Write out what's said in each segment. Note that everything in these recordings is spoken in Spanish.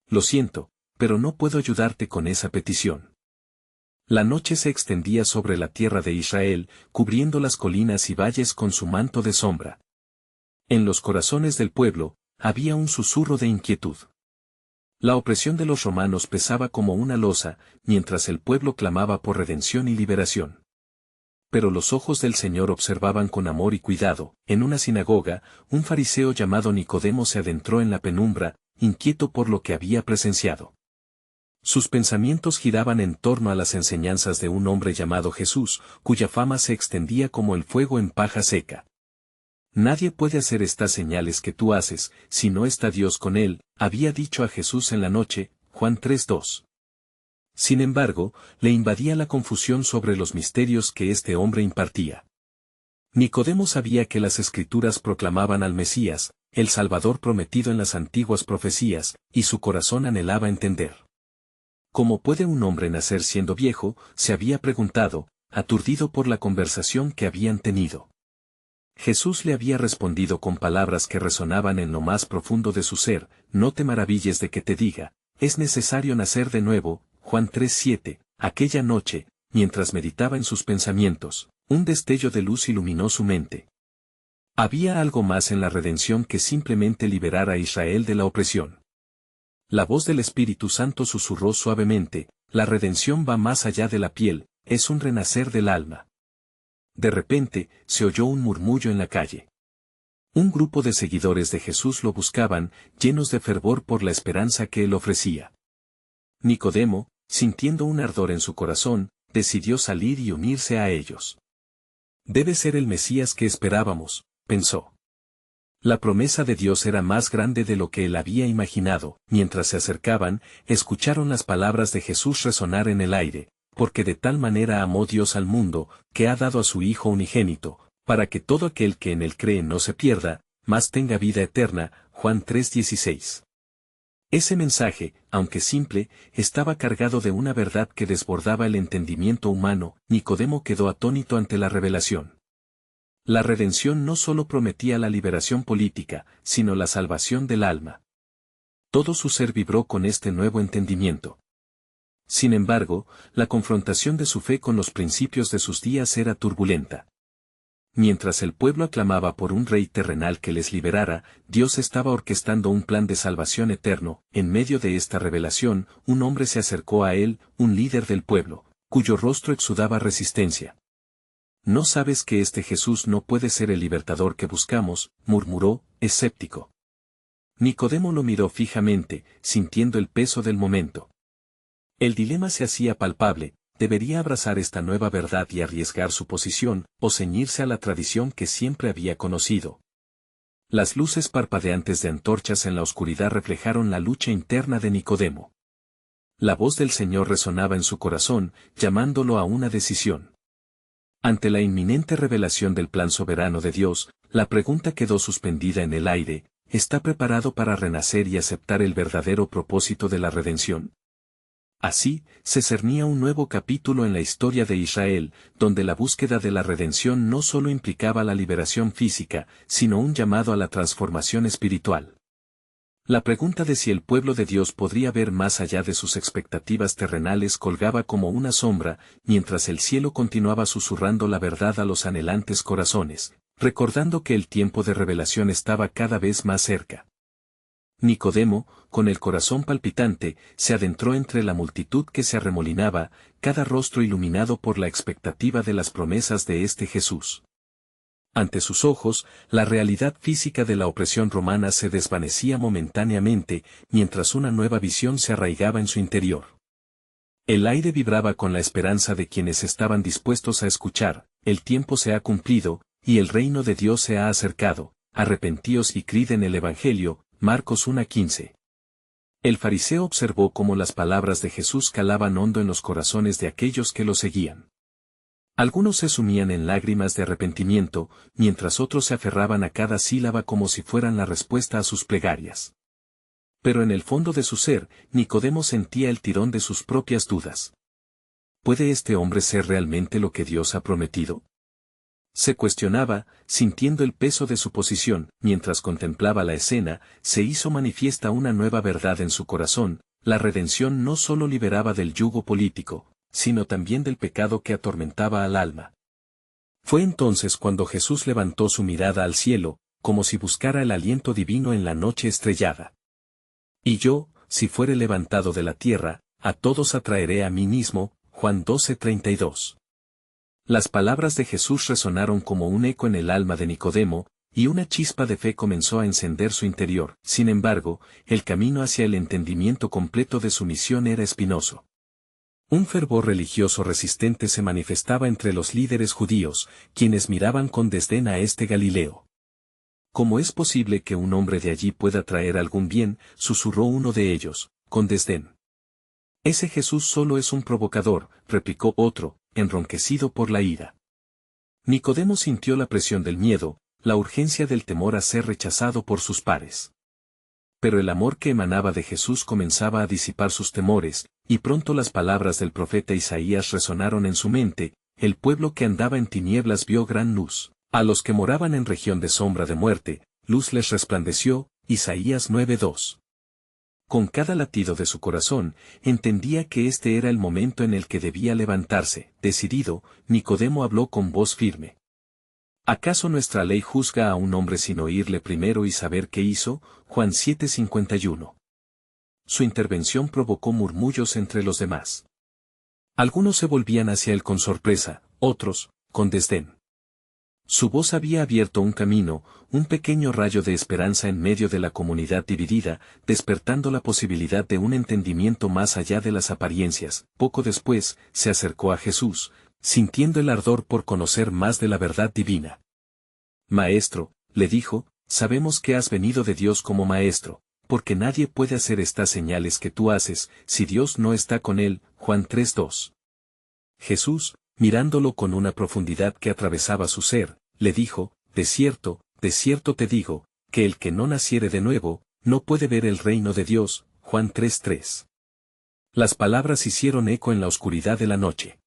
Lo siento, pero no puedo ayudarte con esa petición. La noche se extendía sobre la tierra de Israel, cubriendo las colinas y valles con su manto de sombra. En los corazones del pueblo, había un susurro de inquietud. La opresión de los romanos pesaba como una losa, mientras el pueblo clamaba por redención y liberación. Pero los ojos del Señor observaban con amor y cuidado. En una sinagoga, un fariseo llamado Nicodemo se adentró en la penumbra, inquieto por lo que había presenciado. Sus pensamientos giraban en torno a las enseñanzas de un hombre llamado Jesús, cuya fama se extendía como el fuego en paja seca. Nadie puede hacer estas señales que tú haces, si no está Dios con él, había dicho a Jesús en la noche, Juan 3:2. Sin embargo, le invadía la confusión sobre los misterios que este hombre impartía. Nicodemo sabía que las Escrituras proclamaban al Mesías, el Salvador prometido en las antiguas profecías, y su corazón anhelaba entender. ¿Cómo puede un hombre nacer siendo viejo?, se había preguntado, aturdido por la conversación que habían tenido. Jesús le había respondido con palabras que resonaban en lo más profundo de su ser, no te maravilles de que te diga, es necesario nacer de nuevo, Juan 3:7, aquella noche, mientras meditaba en sus pensamientos, un destello de luz iluminó su mente. Había algo más en la redención que simplemente liberar a Israel de la opresión. La voz del Espíritu Santo susurró suavemente, la redención va más allá de la piel, es un renacer del alma. De repente, se oyó un murmullo en la calle. Un grupo de seguidores de Jesús lo buscaban, llenos de fervor por la esperanza que él ofrecía. Nicodemo, sintiendo un ardor en su corazón, decidió salir y unirse a ellos. Debe ser el Mesías que esperábamos, pensó. La promesa de Dios era más grande de lo que él había imaginado. Mientras se acercaban, escucharon las palabras de Jesús resonar en el aire, porque de tal manera amó Dios al mundo, que ha dado a su Hijo unigénito, para que todo aquel que en él cree no se pierda, mas tenga vida eterna. Juan 3:16. Ese mensaje, aunque simple, estaba cargado de una verdad que desbordaba el entendimiento humano. Nicodemo quedó atónito ante la revelación. La redención no solo prometía la liberación política, sino la salvación del alma. Todo su ser vibró con este nuevo entendimiento. Sin embargo, la confrontación de su fe con los principios de sus días era turbulenta. Mientras el pueblo aclamaba por un rey terrenal que les liberara, Dios estaba orquestando un plan de salvación eterno. En medio de esta revelación, un hombre se acercó a él, un líder del pueblo, cuyo rostro exudaba resistencia. ¿No sabes que este Jesús no puede ser el libertador que buscamos?, murmuró, escéptico. Nicodemo lo miró fijamente, sintiendo el peso del momento. El dilema se hacía palpable, ¿debería abrazar esta nueva verdad y arriesgar su posición, o ceñirse a la tradición que siempre había conocido? Las luces parpadeantes de antorchas en la oscuridad reflejaron la lucha interna de Nicodemo. La voz del Señor resonaba en su corazón, llamándolo a una decisión. Ante la inminente revelación del plan soberano de Dios, la pregunta quedó suspendida en el aire, ¿está preparado para renacer y aceptar el verdadero propósito de la redención? Así, se cernía un nuevo capítulo en la historia de Israel, donde la búsqueda de la redención no solo implicaba la liberación física, sino un llamado a la transformación espiritual. La pregunta de si el pueblo de Dios podría ver más allá de sus expectativas terrenales colgaba como una sombra, mientras el cielo continuaba susurrando la verdad a los anhelantes corazones, recordando que el tiempo de revelación estaba cada vez más cerca. Nicodemo, con el corazón palpitante, se adentró entre la multitud que se arremolinaba, cada rostro iluminado por la expectativa de las promesas de este Jesús. Ante sus ojos, la realidad física de la opresión romana se desvanecía momentáneamente, mientras una nueva visión se arraigaba en su interior. El aire vibraba con la esperanza de quienes estaban dispuestos a escuchar, el tiempo se ha cumplido, y el reino de Dios se ha acercado, arrepentíos y creed en el Evangelio. Marcos 1:15. El fariseo observó cómo las palabras de Jesús calaban hondo en los corazones de aquellos que lo seguían. Algunos se sumían en lágrimas de arrepentimiento, mientras otros se aferraban a cada sílaba como si fueran la respuesta a sus plegarias. Pero en el fondo de su ser, Nicodemo sentía el tirón de sus propias dudas. ¿Puede este hombre ser realmente lo que Dios ha prometido? Se cuestionaba, sintiendo el peso de su posición, mientras contemplaba la escena, se hizo manifiesta una nueva verdad en su corazón: la redención no solo liberaba del yugo político, sino también del pecado que atormentaba al alma. Fue entonces cuando Jesús levantó su mirada al cielo, como si buscara el aliento divino en la noche estrellada. Y yo, si fuere levantado de la tierra, a todos atraeré a mí mismo. Juan 12:32. Las palabras de Jesús resonaron como un eco en el alma de Nicodemo, y una chispa de fe comenzó a encender su interior. Sin embargo, el camino hacia el entendimiento completo de su misión era espinoso. Un fervor religioso resistente se manifestaba entre los líderes judíos, quienes miraban con desdén a este Galileo. ¿Cómo es posible que un hombre de allí pueda traer algún bien?, susurró uno de ellos, con desdén. Ese Jesús solo es un provocador, replicó otro, enronquecido por la ira. Nicodemo sintió la presión del miedo, la urgencia del temor a ser rechazado por sus pares. Pero el amor que emanaba de Jesús comenzaba a disipar sus temores, y pronto las palabras del profeta Isaías resonaron en su mente: el pueblo que andaba en tinieblas vio gran luz, a los que moraban en región de sombra de muerte, luz les resplandeció. Isaías 9:2. Con cada latido de su corazón, entendía que este era el momento en el que debía levantarse. Decidido, Nicodemo habló con voz firme. ¿Acaso nuestra ley juzga a un hombre sin oírle primero y saber qué hizo? Juan 7:51. Su intervención provocó murmullos entre los demás. Algunos se volvían hacia él con sorpresa, otros, con desdén. Su voz había abierto un camino, un pequeño rayo de esperanza en medio de la comunidad dividida, despertando la posibilidad de un entendimiento más allá de las apariencias. Poco después, se acercó a Jesús, sintiendo el ardor por conocer más de la verdad divina. Maestro, le dijo, sabemos que has venido de Dios como maestro, porque nadie puede hacer estas señales que tú haces, si Dios no está con él. Juan 3:2. Jesús, mirándolo con una profundidad que atravesaba su ser, le dijo: de cierto te digo, que el que no naciere de nuevo, no puede ver el reino de Dios. Juan 3:3. Las palabras hicieron eco en la oscuridad de la noche.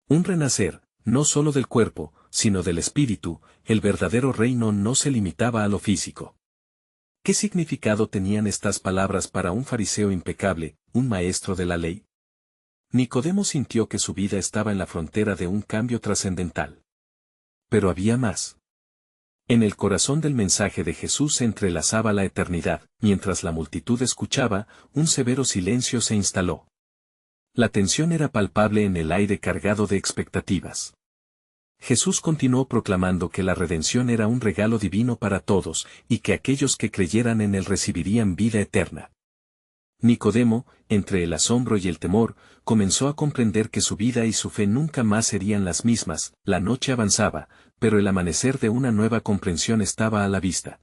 Un renacer, no solo del cuerpo, sino del espíritu. El verdadero reino no se limitaba a lo físico. ¿Qué significado tenían estas palabras para un fariseo impecable, un maestro de la ley? Nicodemo sintió que su vida estaba en la frontera de un cambio trascendental. Pero había más. En el corazón del mensaje de Jesús se entrelazaba la eternidad. Mientras la multitud escuchaba, un severo silencio se instaló. La tensión era palpable en el aire cargado de expectativas. Jesús continuó proclamando que la redención era un regalo divino para todos, y que aquellos que creyeran en él recibirían vida eterna. Nicodemo, entre el asombro y el temor, comenzó a comprender que su vida y su fe nunca más serían las mismas. La noche avanzaba, pero el amanecer de una nueva comprensión estaba a la vista.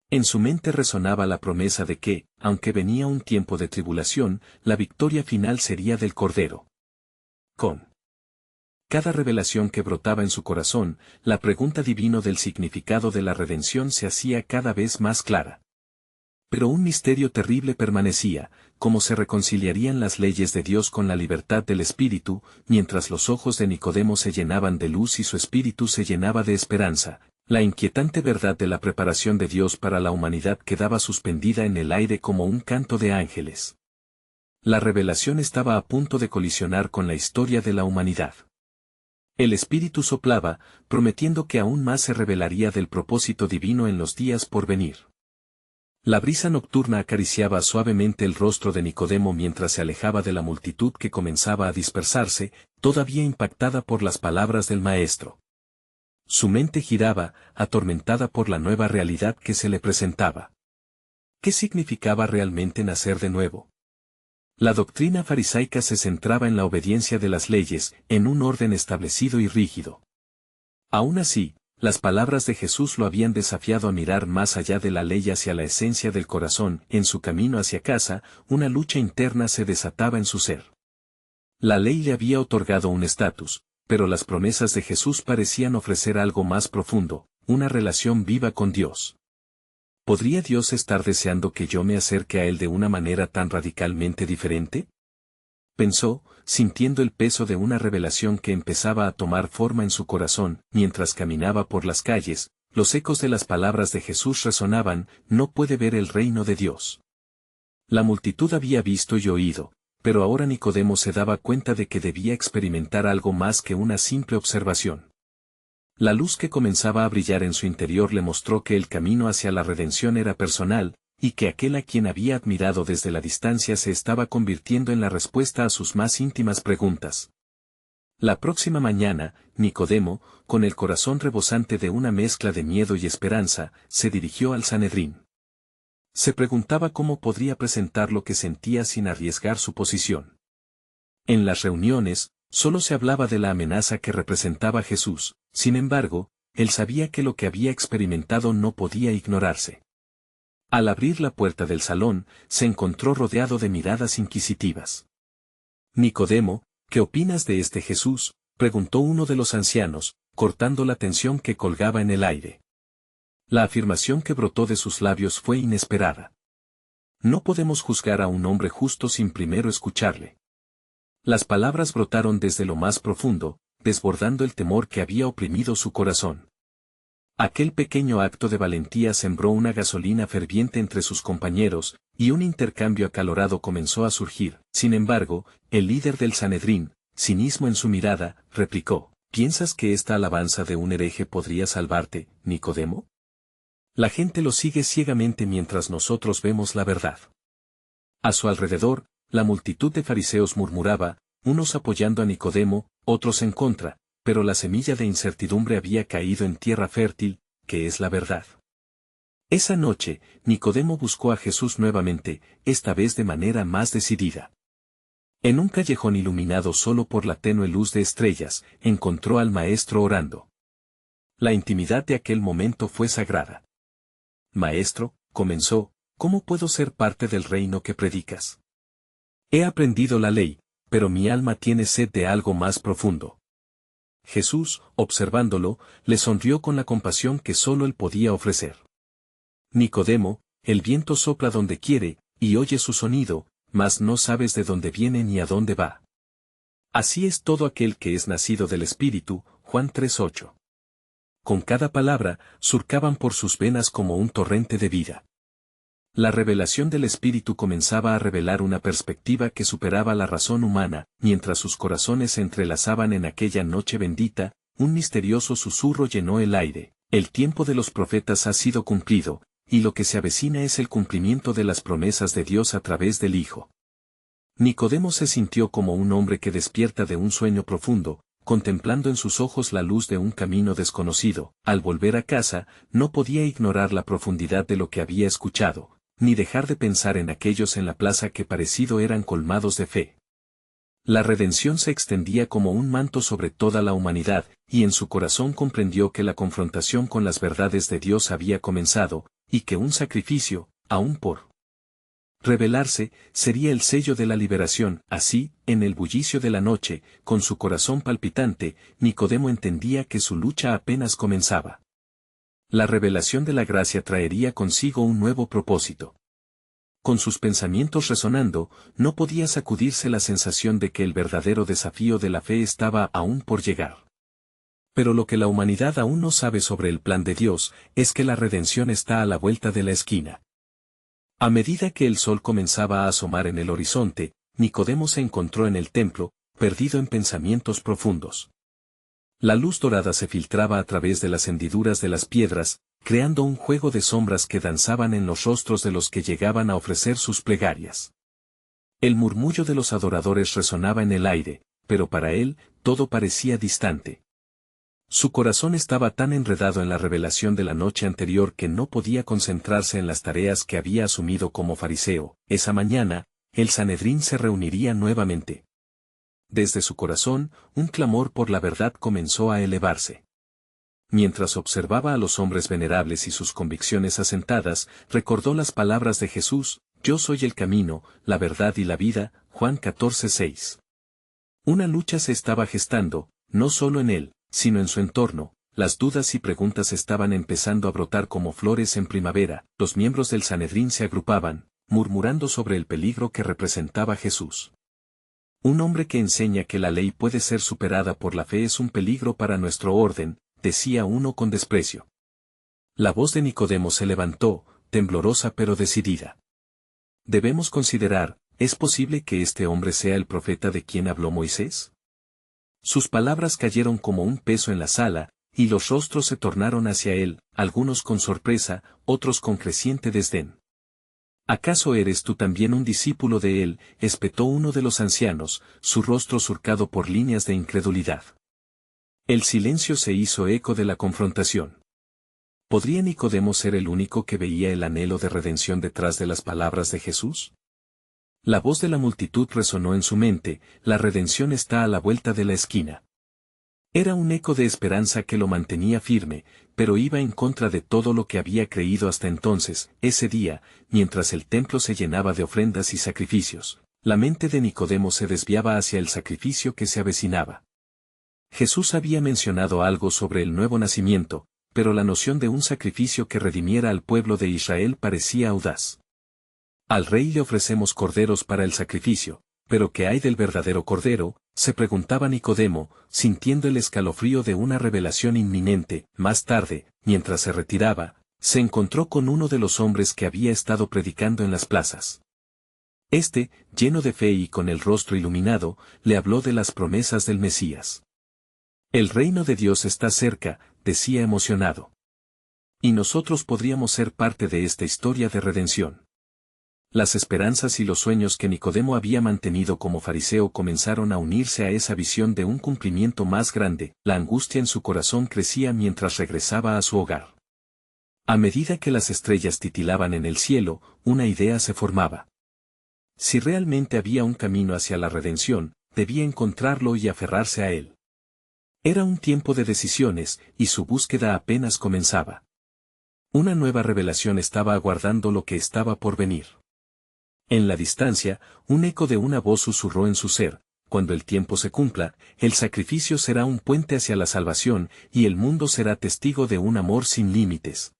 En su mente resonaba la promesa de que, aunque venía un tiempo de tribulación, la victoria final sería del Cordero. Con cada revelación que brotaba en su corazón, la pregunta divina del significado de la redención se hacía cada vez más clara. Pero un misterio terrible permanecía: cómo se reconciliarían las leyes de Dios con la libertad del espíritu. Mientras los ojos de Nicodemo se llenaban de luz y su espíritu se llenaba de esperanza, la inquietante verdad de la preparación de Dios para la humanidad quedaba suspendida en el aire como un canto de ángeles. La revelación estaba a punto de colisionar con la historia de la humanidad. El Espíritu soplaba, prometiendo que aún más se revelaría del propósito divino en los días por venir. La brisa nocturna acariciaba suavemente el rostro de Nicodemo mientras se alejaba de la multitud que comenzaba a dispersarse, todavía impactada por las palabras del Maestro. Su mente giraba, atormentada por la nueva realidad que se le presentaba. ¿Qué significaba realmente nacer de nuevo? La doctrina farisaica se centraba en la obediencia de las leyes, en un orden establecido y rígido. Aún así, las palabras de Jesús lo habían desafiado a mirar más allá de la ley hacia la esencia del corazón. En su camino hacia casa, una lucha interna se desataba en su ser. La ley le había otorgado un estatus, pero las promesas de Jesús parecían ofrecer algo más profundo: una relación viva con Dios. ¿Podría Dios estar deseando que yo me acerque a Él de una manera tan radicalmente diferente? pensó, sintiendo el peso de una revelación que empezaba a tomar forma en su corazón, mientras caminaba por las calles, los ecos de las palabras de Jesús resonaban, no puede ver el reino de Dios. La multitud había visto y oído, pero ahora Nicodemo se daba cuenta de que debía experimentar algo más que una simple observación. La luz que comenzaba a brillar en su interior le mostró que el camino hacia la redención era personal, y que aquel a quien había admirado desde la distancia se estaba convirtiendo en la respuesta a sus más íntimas preguntas. La próxima mañana, Nicodemo, con el corazón rebosante de una mezcla de miedo y esperanza, se dirigió al Sanedrín. Se preguntaba cómo podría presentar lo que sentía sin arriesgar su posición. En las reuniones, solo se hablaba de la amenaza que representaba Jesús, sin embargo, él sabía que lo que había experimentado no podía ignorarse. Al abrir la puerta del salón, se encontró rodeado de miradas inquisitivas. Nicodemo, ¿qué opinas de este Jesús?, preguntó uno de los ancianos, cortando la tensión que colgaba en el aire. La afirmación que brotó de sus labios fue inesperada. No podemos juzgar a un hombre justo sin primero escucharle. Las palabras brotaron desde lo más profundo, desbordando el temor que había oprimido su corazón. Aquel pequeño acto de valentía sembró una gasolina ferviente entre sus compañeros, y un intercambio acalorado comenzó a surgir. Sin embargo, el líder del Sanedrín, cinismo en su mirada, replicó: ¿Piensas que esta alabanza de un hereje podría salvarte, Nicodemo? La gente lo sigue ciegamente mientras nosotros vemos la verdad. A su alrededor, la multitud de fariseos murmuraba, unos apoyando a Nicodemo, otros en contra, pero la semilla de incertidumbre había caído en tierra fértil, que es la verdad. Esa noche, Nicodemo buscó a Jesús nuevamente, esta vez de manera más decidida. En un callejón iluminado solo por la tenue luz de estrellas, encontró al Maestro orando. La intimidad de aquel momento fue sagrada. Maestro, comenzó, ¿cómo puedo ser parte del reino que predicas? He aprendido la ley, pero mi alma tiene sed de algo más profundo. Jesús, observándolo, le sonrió con la compasión que solo él podía ofrecer. Nicodemo, el viento sopla donde quiere, y oye su sonido, mas no sabes de dónde viene ni a dónde va. Así es todo aquel que es nacido del Espíritu, Juan 3:8. Con cada palabra, surcaban por sus venas como un torrente de vida. La revelación del Espíritu comenzaba a revelar una perspectiva que superaba la razón humana, mientras sus corazones se entrelazaban en aquella noche bendita, un misterioso susurro llenó el aire: el tiempo de los profetas ha sido cumplido, y lo que se avecina es el cumplimiento de las promesas de Dios a través del Hijo. Nicodemo se sintió como un hombre que despierta de un sueño profundo, contemplando en sus ojos la luz de un camino desconocido. Al volver a casa, no podía ignorar la profundidad de lo que había escuchado, ni dejar de pensar en aquellos en la plaza que parecido eran colmados de fe. La redención se extendía como un manto sobre toda la humanidad, y en su corazón comprendió que la confrontación con las verdades de Dios había comenzado, y que un sacrificio, aún por revelarse, sería el sello de la liberación. Así, en el bullicio de la noche, con su corazón palpitante, Nicodemo entendía que su lucha apenas comenzaba. La revelación de la gracia traería consigo un nuevo propósito. Con sus pensamientos resonando, no podía sacudirse la sensación de que el verdadero desafío de la fe estaba aún por llegar. Pero lo que la humanidad aún no sabe sobre el plan de Dios, es que la redención está a la vuelta de la esquina. A medida que el sol comenzaba a asomar en el horizonte, Nicodemo se encontró en el templo, perdido en pensamientos profundos. La luz dorada se filtraba a través de las hendiduras de las piedras, creando un juego de sombras que danzaban en los rostros de los que llegaban a ofrecer sus plegarias. El murmullo de los adoradores resonaba en el aire, pero para él, todo parecía distante. Su corazón estaba tan enredado en la revelación de la noche anterior que no podía concentrarse en las tareas que había asumido como fariseo. Esa mañana, el Sanedrín se reuniría nuevamente. Desde su corazón, un clamor por la verdad comenzó a elevarse. Mientras observaba a los hombres venerables y sus convicciones asentadas, recordó las palabras de Jesús: Yo soy el camino, la verdad y la vida, Juan 14:6. Una lucha se estaba gestando, no solo en él, sino en su entorno. Las dudas y preguntas estaban empezando a brotar como flores en primavera. Los miembros del Sanedrín se agrupaban, murmurando sobre el peligro que representaba Jesús. Un hombre que enseña que la ley puede ser superada por la fe es un peligro para nuestro orden, decía uno con desprecio. La voz de Nicodemo se levantó, temblorosa pero decidida. Debemos considerar, ¿es posible que este hombre sea el profeta de quien habló Moisés? Sus palabras cayeron como un peso en la sala, y los rostros se tornaron hacia él, algunos con sorpresa, otros con creciente desdén. ¿Acaso eres tú también un discípulo de él?, espetó uno de los ancianos, su rostro surcado por líneas de incredulidad. El silencio se hizo eco de la confrontación. ¿Podría Nicodemo ser el único que veía el anhelo de redención detrás de las palabras de Jesús? La voz de la multitud resonó en su mente, la redención está a la vuelta de la esquina. Era un eco de esperanza que lo mantenía firme, pero iba en contra de todo lo que había creído hasta entonces. Ese día, mientras el templo se llenaba de ofrendas y sacrificios, la mente de Nicodemo se desviaba hacia el sacrificio que se avecinaba. Jesús había mencionado algo sobre el nuevo nacimiento, pero la noción de un sacrificio que redimiera al pueblo de Israel parecía audaz. Al rey le ofrecemos corderos para el sacrificio, pero ¿qué hay del verdadero cordero?, se preguntaba Nicodemo, sintiendo el escalofrío de una revelación inminente. Más tarde, mientras se retiraba, se encontró con uno de los hombres que había estado predicando en las plazas. Este, lleno de fe y con el rostro iluminado, le habló de las promesas del Mesías. El reino de Dios está cerca, decía emocionado. Y nosotros podríamos ser parte de esta historia de redención. Las esperanzas y los sueños que Nicodemo había mantenido como fariseo comenzaron a unirse a esa visión de un cumplimiento más grande. La angustia en su corazón crecía mientras regresaba a su hogar. A medida que las estrellas titilaban en el cielo, una idea se formaba. Si realmente había un camino hacia la redención, debía encontrarlo y aferrarse a él. Era un tiempo de decisiones, y su búsqueda apenas comenzaba. Una nueva revelación estaba aguardando lo que estaba por venir. En la distancia, un eco de una voz susurró en su ser: cuando el tiempo se cumpla, el sacrificio será un puente hacia la salvación, y el mundo será testigo de un amor sin límites.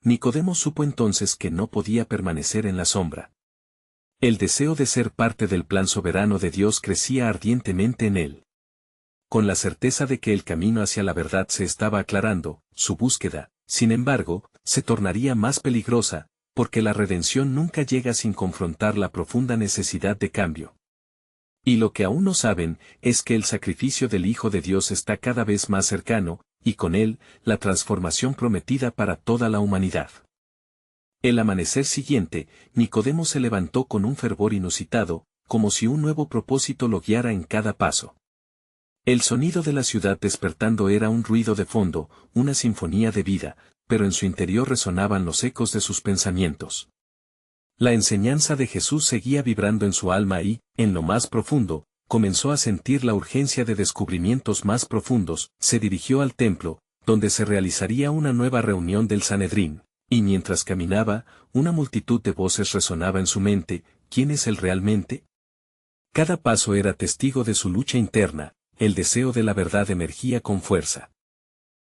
Nicodemo supo entonces que no podía permanecer en la sombra. El deseo de ser parte del plan soberano de Dios crecía ardientemente en él. Con la certeza de que el camino hacia la verdad se estaba aclarando, su búsqueda, sin embargo, se tornaría más peligrosa, porque la redención nunca llega sin confrontar la profunda necesidad de cambio. Y lo que aún no saben, es que el sacrificio del Hijo de Dios está cada vez más cercano, y con él, la transformación prometida para toda la humanidad. El amanecer siguiente, Nicodemo se levantó con un fervor inusitado, como si un nuevo propósito lo guiara en cada paso. El sonido de la ciudad despertando era un ruido de fondo, una sinfonía de vida, pero en su interior resonaban los ecos de sus pensamientos. La enseñanza de Jesús seguía vibrando en su alma y, en lo más profundo, comenzó a sentir la urgencia de descubrimientos más profundos. Se dirigió al templo, donde se realizaría una nueva reunión del Sanedrín, y mientras caminaba, una multitud de voces resonaba en su mente: ¿quién es él realmente? Cada paso era testigo de su lucha interna, el deseo de la verdad emergía con fuerza.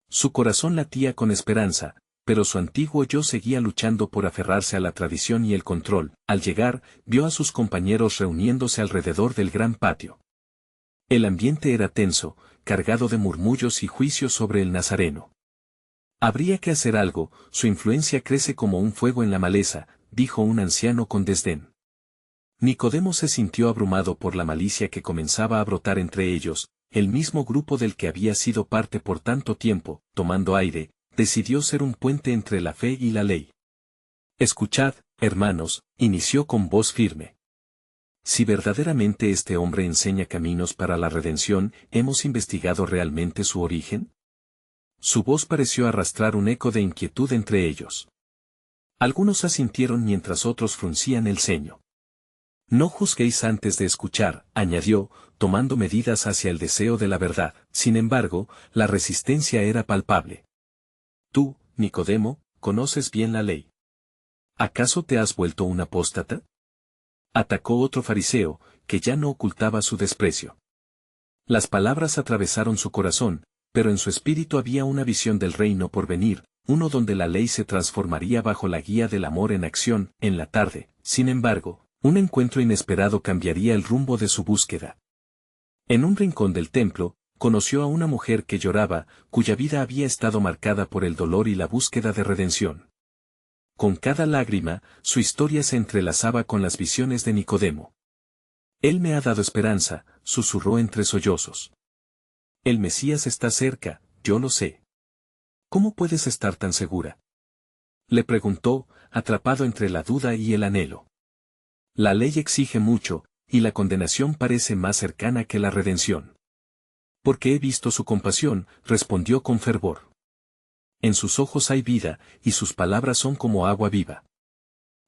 Su corazón latía con esperanza, pero su antiguo yo seguía luchando por aferrarse a la tradición y el control. Al llegar, vio a sus compañeros reuniéndose alrededor del gran patio. El ambiente era tenso, cargado de murmullos y juicios sobre el Nazareno. Habría que hacer algo, su influencia crece como un fuego en la maleza, dijo un anciano con desdén. Nicodemo se sintió abrumado por la malicia que comenzaba a brotar entre ellos. El mismo grupo del que había sido parte por tanto tiempo, tomando aire, decidió ser un puente entre la fe y la ley. Escuchad, hermanos, inició con voz firme. Si verdaderamente este hombre enseña caminos para la redención, ¿hemos investigado realmente su origen? Su voz pareció arrastrar un eco de inquietud entre ellos. Algunos asintieron mientras otros fruncían el ceño. No juzguéis antes de escuchar, añadió, tomando medidas hacia el deseo de la verdad. Sin embargo, la resistencia era palpable. Tú, Nicodemo, conoces bien la ley. ¿Acaso te has vuelto un apóstata? Atacó otro fariseo, que ya no ocultaba su desprecio. Las palabras atravesaron su corazón, pero en su espíritu había una visión del reino por venir, uno donde la ley se transformaría bajo la guía del amor en acción. En la tarde, sin embargo, Un encuentro inesperado cambiaría el rumbo de su búsqueda. En un rincón del templo, conoció a una mujer que lloraba, cuya vida había estado marcada por el dolor y la búsqueda de redención. Con cada lágrima, su historia se entrelazaba con las visiones de Nicodemo. Él me ha dado esperanza, susurró entre sollozos. El Mesías está cerca, yo lo sé. ¿Cómo puedes estar tan segura? Le preguntó, atrapado entre la duda y el anhelo. La ley exige mucho, y la condenación parece más cercana que la redención. Porque he visto su compasión, respondió con fervor. En sus ojos hay vida, y sus palabras son como agua viva.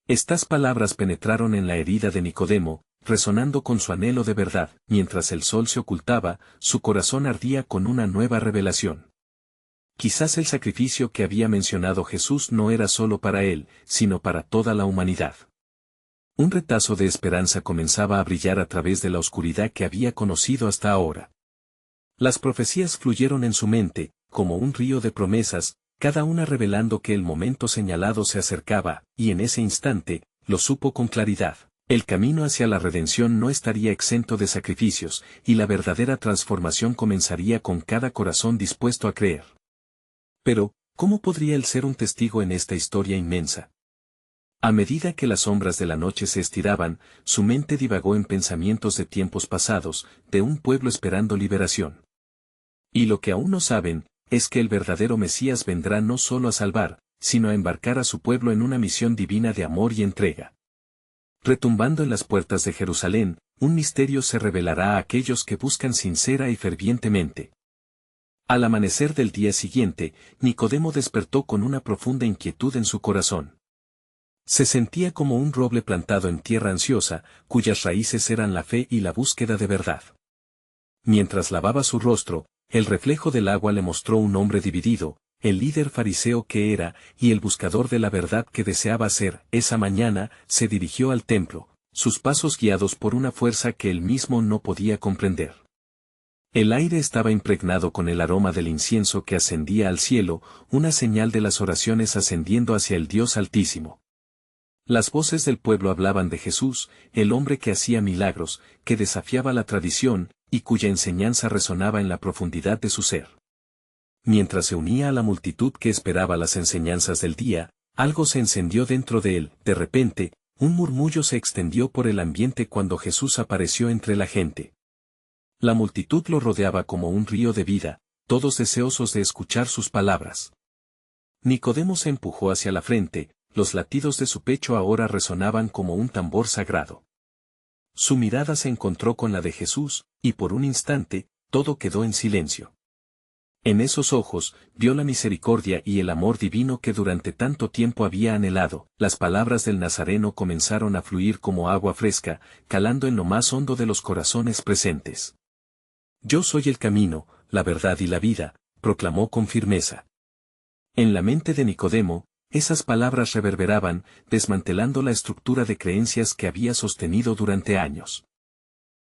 Estas palabras penetraron en la herida de Nicodemo, resonando con su anhelo de verdad. Mientras el sol se ocultaba, su corazón ardía con una nueva revelación. Quizás el sacrificio que había mencionado Jesús no era solo para él, sino para toda la humanidad. Un retazo de esperanza comenzaba a brillar a través de la oscuridad que había conocido hasta ahora. Las profecías fluyeron en su mente, como un río de promesas, cada una revelando que el momento señalado se acercaba, y en ese instante, lo supo con claridad. El camino hacia la redención no estaría exento de sacrificios, y la verdadera transformación comenzaría con cada corazón dispuesto a creer. Pero, ¿cómo podría él ser un testigo en esta historia inmensa? A medida que las sombras de la noche se estiraban, su mente divagó en pensamientos de tiempos pasados, de un pueblo esperando liberación. Y lo que aún no saben, es que el verdadero Mesías vendrá no solo a salvar, sino a embarcar a su pueblo en una misión divina de amor y entrega. Retumbando en las puertas de Jerusalén, un misterio se revelará a aquellos que buscan sincera y fervientemente. Al amanecer del día siguiente, Nicodemo despertó con una profunda inquietud en su corazón. Se sentía como un roble plantado en tierra ansiosa, cuyas raíces eran la fe y la búsqueda de verdad. Mientras lavaba su rostro, el reflejo del agua le mostró un hombre dividido, el líder fariseo que era, y el buscador de la verdad que deseaba ser. Esa mañana, se dirigió al templo, sus pasos guiados por una fuerza que él mismo no podía comprender. El aire estaba impregnado con el aroma del incienso que ascendía al cielo, una señal de las oraciones ascendiendo hacia el Dios Altísimo. Las voces del pueblo hablaban de Jesús, el hombre que hacía milagros, que desafiaba la tradición, y cuya enseñanza resonaba en la profundidad de su ser. Mientras se unía a la multitud que esperaba las enseñanzas del día, algo se encendió dentro de él. De repente, un murmullo se extendió por el ambiente cuando Jesús apareció entre la gente. La multitud lo rodeaba como un río de vida, todos deseosos de escuchar sus palabras. Nicodemo se empujó hacia la frente, los latidos de su pecho ahora resonaban como un tambor sagrado. Su mirada se encontró con la de Jesús, y por un instante, todo quedó en silencio. En esos ojos, vio la misericordia y el amor divino que durante tanto tiempo había anhelado. Las palabras del Nazareno comenzaron a fluir como agua fresca, calando en lo más hondo de los corazones presentes. Yo soy el camino, la verdad y la vida, proclamó con firmeza. En la mente de Nicodemo, esas palabras reverberaban, desmantelando la estructura de creencias que había sostenido durante años.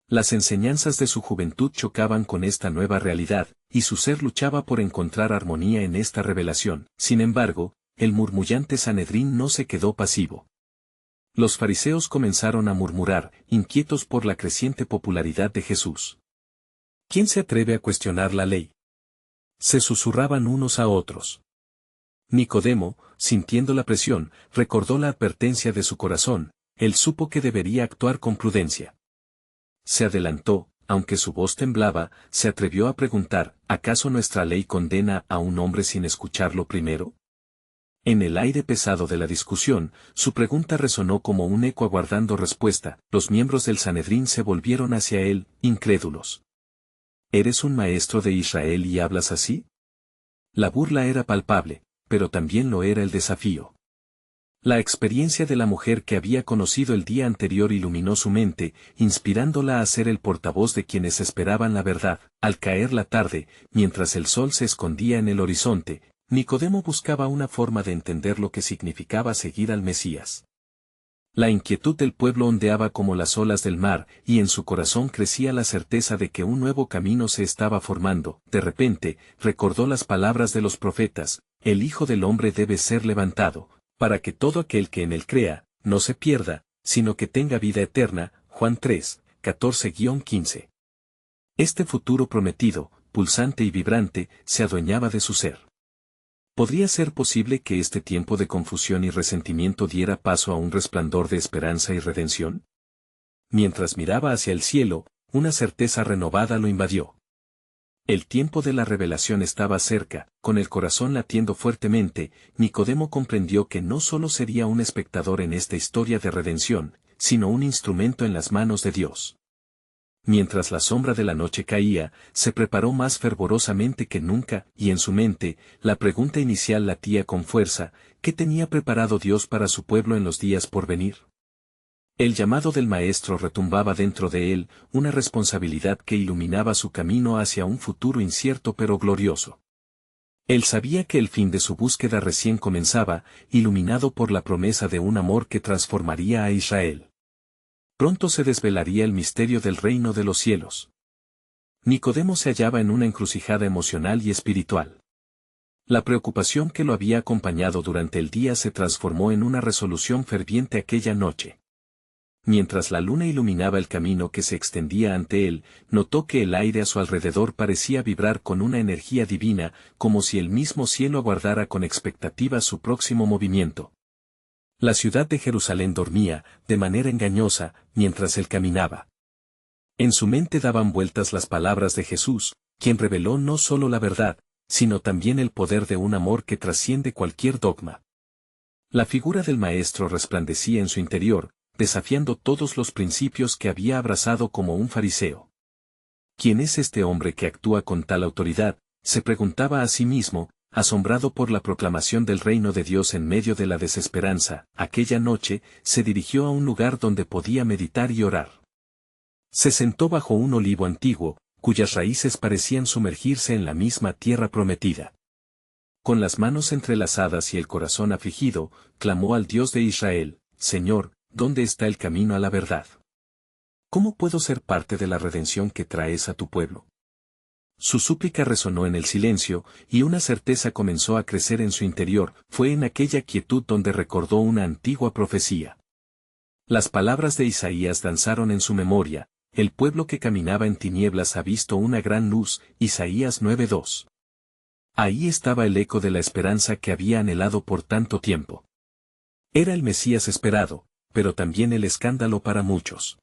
Las enseñanzas de su juventud chocaban con esta nueva realidad, y su ser luchaba por encontrar armonía en esta revelación. Sin embargo, el murmullante Sanedrín no se quedó pasivo. Los fariseos comenzaron a murmurar, inquietos por la creciente popularidad de Jesús. ¿Quién se atreve a cuestionar la ley? Se susurraban unos a otros. Nicodemo, sintiendo la presión, recordó la advertencia de su corazón, él supo que debería actuar con prudencia. Se adelantó, aunque su voz temblaba, se atrevió a preguntar, ¿acaso nuestra ley condena a un hombre sin escucharlo primero? En el aire pesado de la discusión, su pregunta resonó como un eco aguardando respuesta. Los miembros del Sanedrín se volvieron hacia él, incrédulos. ¿Eres un maestro de Israel y hablas así? La burla era palpable, pero también lo era el desafío. La experiencia de la mujer que había conocido el día anterior iluminó su mente, inspirándola a ser el portavoz de quienes esperaban la verdad. Al caer la tarde, mientras el sol se escondía en el horizonte, Nicodemo buscaba una forma de entender lo que significaba seguir al Mesías. La inquietud del pueblo ondeaba como las olas del mar, y en su corazón crecía la certeza de que un nuevo camino se estaba formando. De repente, recordó las palabras de los profetas, el Hijo del Hombre debe ser levantado, para que todo aquel que en él crea, no se pierda, sino que tenga vida eterna. Juan 3, 14-15. Este futuro prometido, pulsante y vibrante, se adueñaba de su ser. ¿Podría ser posible que este tiempo de confusión y resentimiento diera paso a un resplandor de esperanza y redención? Mientras miraba hacia el cielo, una certeza renovada lo invadió. El tiempo de la revelación estaba cerca. Con el corazón latiendo fuertemente, Nicodemo comprendió que no solo sería un espectador en esta historia de redención, sino un instrumento en las manos de Dios. Mientras la sombra de la noche caía, se preparó más fervorosamente que nunca, y en su mente, la pregunta inicial latía con fuerza: ¿qué tenía preparado Dios para su pueblo en los días por venir? El llamado del Maestro retumbaba dentro de él, una responsabilidad que iluminaba su camino hacia un futuro incierto pero glorioso. Él sabía que el fin de su búsqueda recién comenzaba, iluminado por la promesa de un amor que transformaría a Israel. Pronto se desvelaría el misterio del reino de los cielos. Nicodemo se hallaba en una encrucijada emocional y espiritual. La preocupación que lo había acompañado durante el día se transformó en una resolución ferviente aquella noche. Mientras la luna iluminaba el camino que se extendía ante él, notó que el aire a su alrededor parecía vibrar con una energía divina, como si el mismo cielo aguardara con expectativa su próximo movimiento. La ciudad de Jerusalén dormía, de manera engañosa, mientras él caminaba. En su mente daban vueltas las palabras de Jesús, quien reveló no solo la verdad, sino también el poder de un amor que trasciende cualquier dogma. La figura del Maestro resplandecía en su interior, desafiando todos los principios que había abrazado como un fariseo. ¿Quién es este hombre que actúa con tal autoridad?, se preguntaba a sí mismo, asombrado por la proclamación del reino de Dios en medio de la desesperanza. Aquella noche, se dirigió a un lugar donde podía meditar y orar. Se sentó bajo un olivo antiguo, cuyas raíces parecían sumergirse en la misma tierra prometida. Con las manos entrelazadas y el corazón afligido, clamó al Dios de Israel: Señor, ¿dónde está el camino a la verdad? ¿Cómo puedo ser parte de la redención que traes a tu pueblo? Su súplica resonó en el silencio, y una certeza comenzó a crecer en su interior. Fue en aquella quietud donde recordó una antigua profecía. Las palabras de Isaías danzaron en su memoria: el pueblo que caminaba en tinieblas ha visto una gran luz. Isaías 9:2. Ahí estaba el eco de la esperanza que había anhelado por tanto tiempo. Era el Mesías esperado, pero también el escándalo para muchos.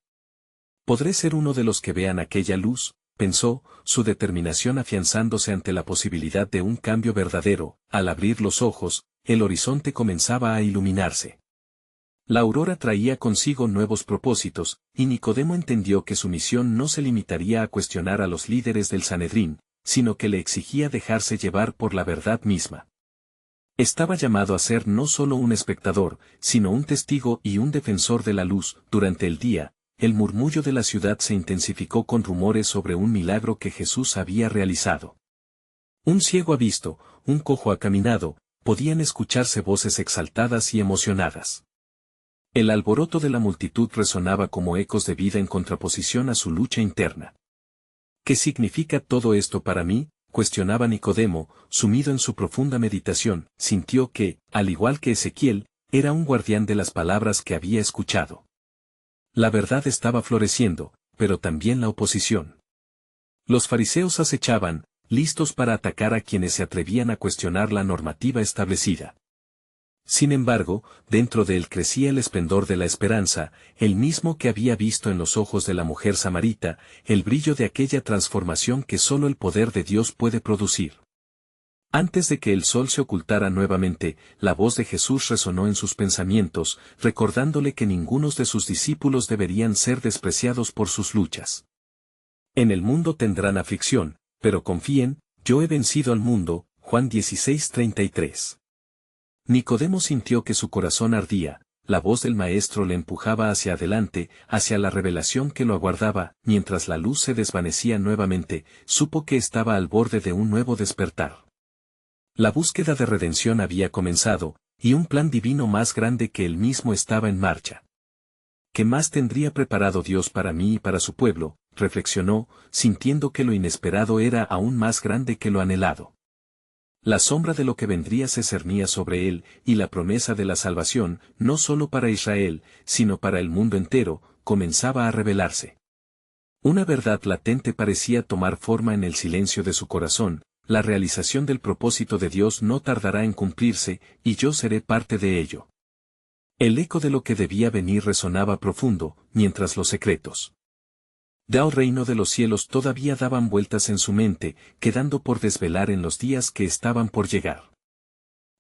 ¿Podré ser uno de los que vean aquella luz?, pensó, su determinación afianzándose ante la posibilidad de un cambio verdadero. Al abrir los ojos, el horizonte comenzaba a iluminarse. La aurora traía consigo nuevos propósitos, y Nicodemo entendió que su misión no se limitaría a cuestionar a los líderes del Sanedrín, sino que le exigía dejarse llevar por la verdad misma. Estaba llamado a ser no solo un espectador, sino un testigo y un defensor de la luz. Durante el día, el murmullo de la ciudad se intensificó con rumores sobre un milagro que Jesús había realizado. Un ciego ha visto, un cojo ha caminado, podían escucharse voces exaltadas y emocionadas. El alboroto de la multitud resonaba como ecos de vida en contraposición a su lucha interna. ¿Qué significa todo esto para mí?, cuestionaba Nicodemo, sumido en su profunda meditación. Sintió que, al igual que Ezequiel, era un guardián de las palabras que había escuchado. La verdad estaba floreciendo, pero también la oposición. Los fariseos acechaban, listos para atacar a quienes se atrevían a cuestionar la normativa establecida. Sin embargo, dentro de él crecía el esplendor de la esperanza, el mismo que había visto en los ojos de la mujer samarita, el brillo de aquella transformación que solo el poder de Dios puede producir. Antes de que el sol se ocultara nuevamente, la voz de Jesús resonó en sus pensamientos, recordándole que ninguno de sus discípulos deberían ser despreciados por sus luchas. En el mundo tendrán aflicción, pero confíen, yo he vencido al mundo. Juan 16:33. Nicodemo sintió que su corazón ardía, la voz del Maestro le empujaba hacia adelante, hacia la revelación que lo aguardaba. Mientras la luz se desvanecía nuevamente, supo que estaba al borde de un nuevo despertar. La búsqueda de redención había comenzado, y un plan divino más grande que él mismo estaba en marcha. ¿Qué más tendría preparado Dios para mí y para su pueblo?, reflexionó, sintiendo que lo inesperado era aún más grande que lo anhelado. La sombra de lo que vendría se cernía sobre él, y la promesa de la salvación, no solo para Israel, sino para el mundo entero, comenzaba a revelarse. Una verdad latente parecía tomar forma en el silencio de su corazón: la realización del propósito de Dios no tardará en cumplirse, y yo seré parte de ello. El eco de lo que debía venir resonaba profundo, mientras los secretos del reino de los cielos todavía daban vueltas en su mente, quedando por desvelar en los días que estaban por llegar.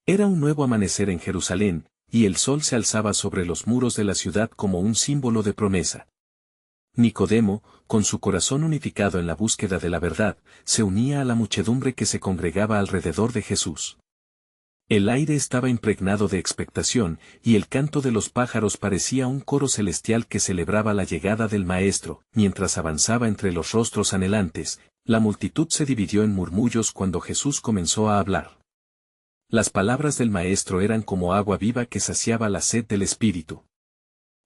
Era un nuevo amanecer en Jerusalén, y el sol se alzaba sobre los muros de la ciudad como un símbolo de promesa. Nicodemo, con su corazón unificado en la búsqueda de la verdad, se unía a la muchedumbre que se congregaba alrededor de Jesús. El aire estaba impregnado de expectación, y el canto de los pájaros parecía un coro celestial que celebraba la llegada del Maestro. Mientras avanzaba entre los rostros anhelantes, la multitud se dividió en murmullos cuando Jesús comenzó a hablar. Las palabras del Maestro eran como agua viva que saciaba la sed del Espíritu.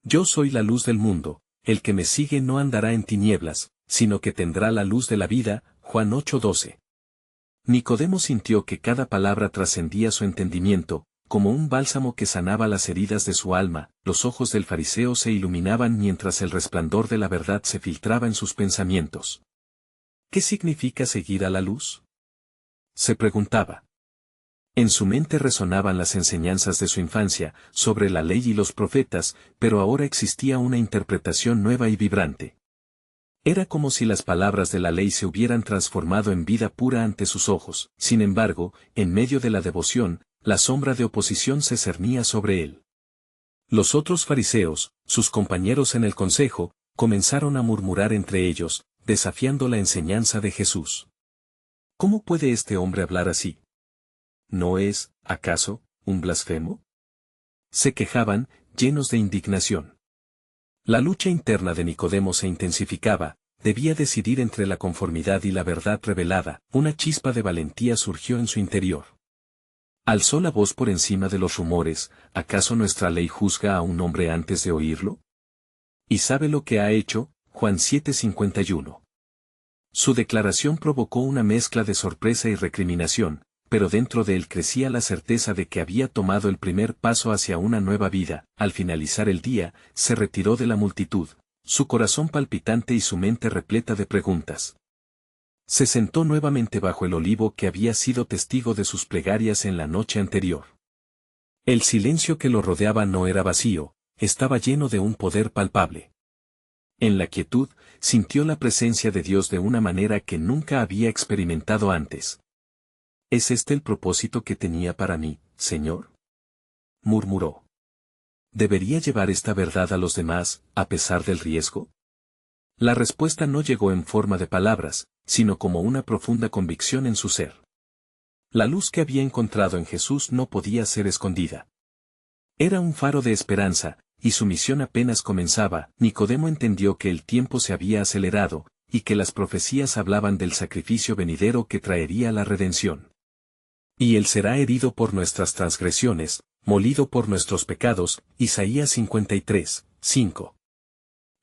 Yo soy la luz del mundo, el que me sigue no andará en tinieblas, sino que tendrá la luz de la vida. Juan 8:12. Nicodemo sintió que cada palabra trascendía su entendimiento, como un bálsamo que sanaba las heridas de su alma. Los ojos del fariseo se iluminaban mientras el resplandor de la verdad se filtraba en sus pensamientos. ¿Qué significa seguir a la luz?, se preguntaba. En su mente resonaban las enseñanzas de su infancia, sobre la ley y los profetas, pero ahora existía una interpretación nueva y vibrante. Era como si las palabras de la ley se hubieran transformado en vida pura ante sus ojos. Sin embargo, en medio de la devoción, la sombra de oposición se cernía sobre él. Los otros fariseos, sus compañeros en el consejo, comenzaron a murmurar entre ellos, desafiando la enseñanza de Jesús. ¿Cómo puede este hombre hablar así? ¿No es, acaso, un blasfemo?, se quejaban, llenos de indignación. La lucha interna de Nicodemo se intensificaba. Debía decidir entre la conformidad y la verdad revelada. Una chispa de valentía surgió en su interior. Alzó la voz por encima de los rumores: ¿acaso nuestra ley juzga a un hombre antes de oírlo? ¿Y sabe lo que ha hecho? Juan 7:51. Su declaración provocó una mezcla de sorpresa y recriminación, pero dentro de él crecía la certeza de que había tomado el primer paso hacia una nueva vida. Al finalizar el día, se retiró de la multitud, su corazón palpitante y su mente repleta de preguntas. Se sentó nuevamente bajo el olivo que había sido testigo de sus plegarias en la noche anterior. El silencio que lo rodeaba no era vacío, estaba lleno de un poder palpable. En la quietud, sintió la presencia de Dios de una manera que nunca había experimentado antes. ¿Es este el propósito que tenía para mí, Señor?, murmuró. ¿Debería llevar esta verdad a los demás, a pesar del riesgo? La respuesta no llegó en forma de palabras, sino como una profunda convicción en su ser. La luz que había encontrado en Jesús no podía ser escondida. Era un faro de esperanza, y su misión apenas comenzaba. Nicodemo entendió que el tiempo se había acelerado, y que las profecías hablaban del sacrificio venidero que traería la redención. Y él será herido por nuestras transgresiones, molido por nuestros pecados. Isaías 53:5.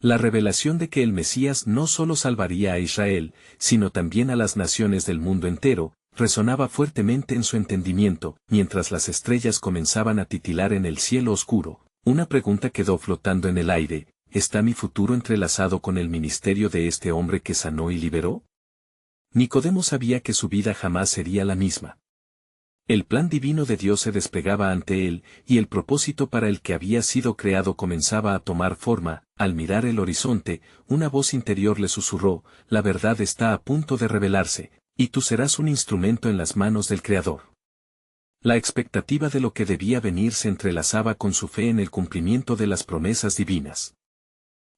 La revelación de que el Mesías no solo salvaría a Israel, sino también a las naciones del mundo entero, resonaba fuertemente en su entendimiento. Mientras las estrellas comenzaban a titilar en el cielo oscuro, una pregunta quedó flotando en el aire: ¿está mi futuro entrelazado con el ministerio de este hombre que sanó y liberó? Nicodemo sabía que su vida jamás sería la misma. El plan divino de Dios se desplegaba ante él, y el propósito para el que había sido creado comenzaba a tomar forma. Al mirar el horizonte, una voz interior le susurró: la verdad está a punto de revelarse, y tú serás un instrumento en las manos del Creador. La expectativa de lo que debía venir se entrelazaba con su fe en el cumplimiento de las promesas divinas.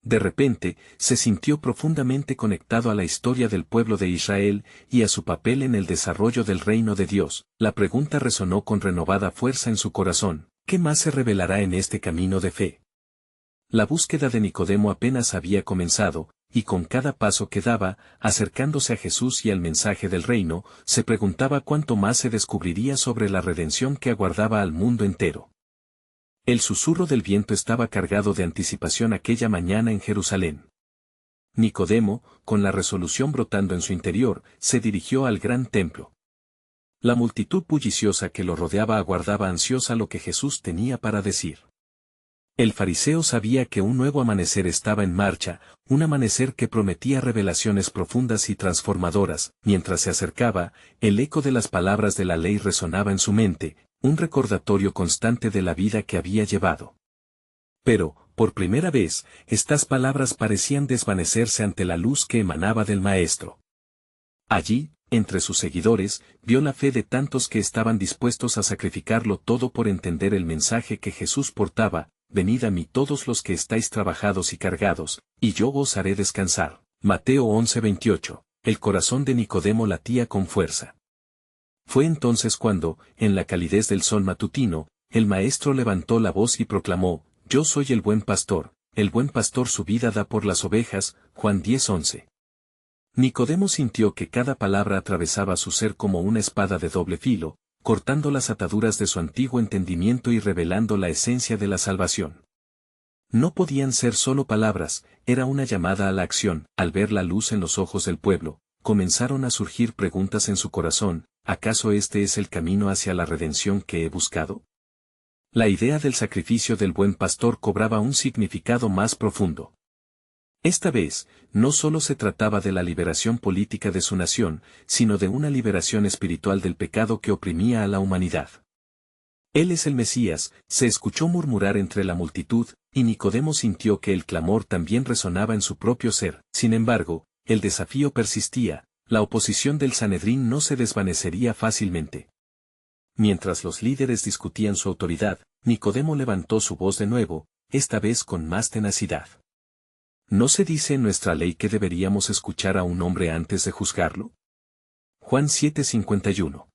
De repente, se sintió profundamente conectado a la historia del pueblo de Israel y a su papel en el desarrollo del reino de Dios. La pregunta resonó con renovada fuerza en su corazón: ¿qué más se revelará en este camino de fe? La búsqueda de Nicodemo apenas había comenzado, y con cada paso que daba, acercándose a Jesús y al mensaje del reino, se preguntaba cuánto más se descubriría sobre la redención que aguardaba al mundo entero. El susurro del viento estaba cargado de anticipación aquella mañana en Jerusalén. Nicodemo, con la resolución brotando en su interior, se dirigió al gran templo. La multitud bulliciosa que lo rodeaba aguardaba ansiosa lo que Jesús tenía para decir. El fariseo sabía que un nuevo amanecer estaba en marcha, un amanecer que prometía revelaciones profundas y transformadoras. Mientras se acercaba, el eco de las palabras de la ley resonaba en su mente, un recordatorio constante de la vida que había llevado. Pero, por primera vez, estas palabras parecían desvanecerse ante la luz que emanaba del Maestro. Allí, entre sus seguidores, vio la fe de tantos que estaban dispuestos a sacrificarlo todo por entender el mensaje que Jesús portaba: venid a mí todos los que estáis trabajados y cargados, y yo os haré descansar. Mateo 11:28. El corazón de Nicodemo latía con fuerza. Fue entonces cuando, en la calidez del sol matutino, el Maestro levantó la voz y proclamó: yo soy el buen pastor su vida da por las ovejas. Juan 10:11. Nicodemo sintió que cada palabra atravesaba su ser como una espada de doble filo, cortando las ataduras de su antiguo entendimiento y revelando la esencia de la salvación. No podían ser solo palabras, era una llamada a la acción. Al ver la luz en los ojos del pueblo, comenzaron a surgir preguntas en su corazón: ¿acaso este es el camino hacia la redención que he buscado? La idea del sacrificio del buen pastor cobraba un significado más profundo. Esta vez, no solo se trataba de la liberación política de su nación, sino de una liberación espiritual del pecado que oprimía a la humanidad. Él es el Mesías, se escuchó murmurar entre la multitud, y Nicodemo sintió que el clamor también resonaba en su propio ser. Sin embargo, el desafío persistía, la oposición del Sanedrín no se desvanecería fácilmente. Mientras los líderes discutían su autoridad, Nicodemo levantó su voz de nuevo, esta vez con más tenacidad. ¿No se dice en nuestra ley que deberíamos escuchar a un hombre antes de juzgarlo? Juan 7:51.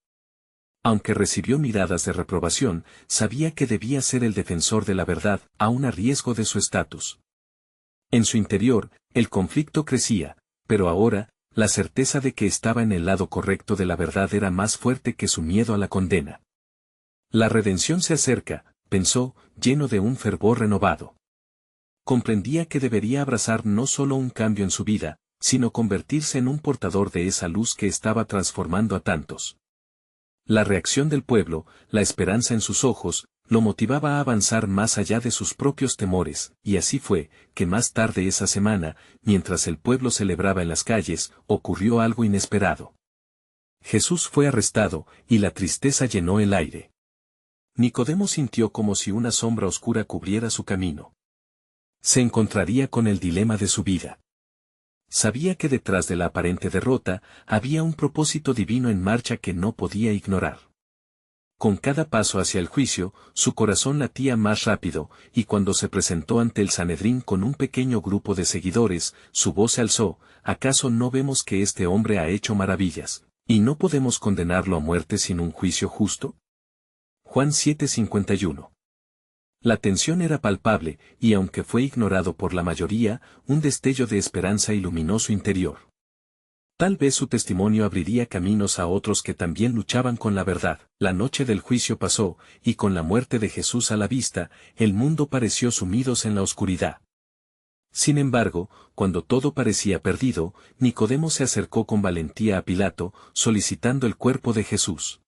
Aunque recibió miradas de reprobación, sabía que debía ser el defensor de la verdad, aun a riesgo de su estatus. En su interior, el conflicto crecía, pero ahora, la certeza de que estaba en el lado correcto de la verdad era más fuerte que su miedo a la condena. La redención se acerca, pensó, lleno de un fervor renovado. Comprendía que debería abrazar no solo un cambio en su vida, sino convertirse en un portador de esa luz que estaba transformando a tantos. La reacción del pueblo, la esperanza en sus ojos, lo motivaba a avanzar más allá de sus propios temores, y así fue, que más tarde esa semana, mientras el pueblo celebraba en las calles, ocurrió algo inesperado. Jesús fue arrestado, y la tristeza llenó el aire. Nicodemo sintió como si una sombra oscura cubriera su camino. Se encontraría con el dilema de su vida. Sabía que detrás de la aparente derrota, había un propósito divino en marcha que no podía ignorar. Con cada paso hacia el juicio, su corazón latía más rápido, y cuando se presentó ante el Sanedrín con un pequeño grupo de seguidores, su voz se alzó: ¿acaso no vemos que este hombre ha hecho maravillas, y no podemos condenarlo a muerte sin un juicio justo? Juan 7:51. La tensión era palpable, y aunque fue ignorado por la mayoría, un destello de esperanza iluminó su interior. Tal vez su testimonio abriría caminos a otros que también luchaban con la verdad. La noche del juicio pasó, y con la muerte de Jesús a la vista, el mundo pareció sumidos en la oscuridad. Sin embargo, cuando todo parecía perdido, Nicodemo se acercó con valentía a Pilato, solicitando el cuerpo de Jesús.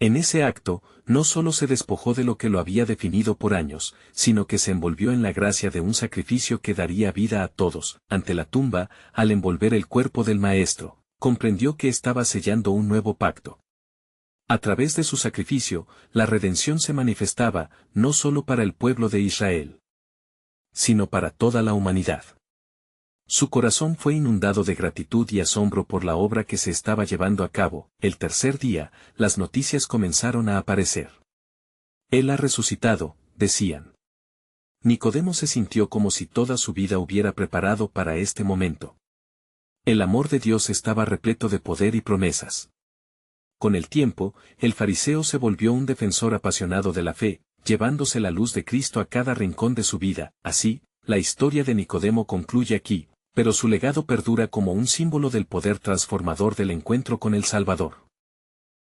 En ese acto, no solo se despojó de lo que lo había definido por años, sino que se envolvió en la gracia de un sacrificio que daría vida a todos. Ante la tumba, al envolver el cuerpo del Maestro, comprendió que estaba sellando un nuevo pacto. A través de su sacrificio, la redención se manifestaba, no solo para el pueblo de Israel, sino para toda la humanidad. Su corazón fue inundado de gratitud y asombro por la obra que se estaba llevando a cabo. El tercer día, las noticias comenzaron a aparecer. Él ha resucitado, decían. Nicodemo se sintió como si toda su vida hubiera preparado para este momento. El amor de Dios estaba repleto de poder y promesas. Con el tiempo, el fariseo se volvió un defensor apasionado de la fe, llevándose la luz de Cristo a cada rincón de su vida. Así, la historia de Nicodemo concluye aquí, pero su legado perdura como un símbolo del poder transformador del encuentro con el Salvador.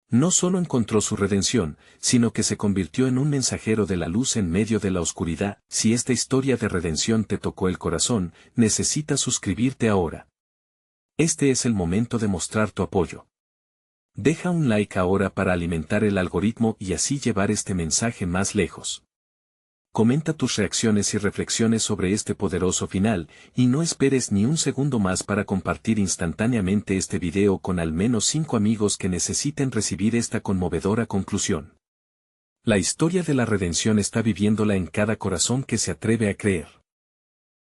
No solo encontró su redención, sino que se convirtió en un mensajero de la luz en medio de la oscuridad. Si esta historia de redención te tocó el corazón, necesitas suscribirte ahora. Este es el momento de mostrar tu apoyo. Deja un like ahora para alimentar el algoritmo y así llevar este mensaje más lejos. Comenta tus reacciones y reflexiones sobre este poderoso final, y no esperes ni un segundo más para compartir instantáneamente este video con al menos 5 amigos que necesiten recibir esta conmovedora conclusión. La historia de la redención está viviéndola en cada corazón que se atreve a creer.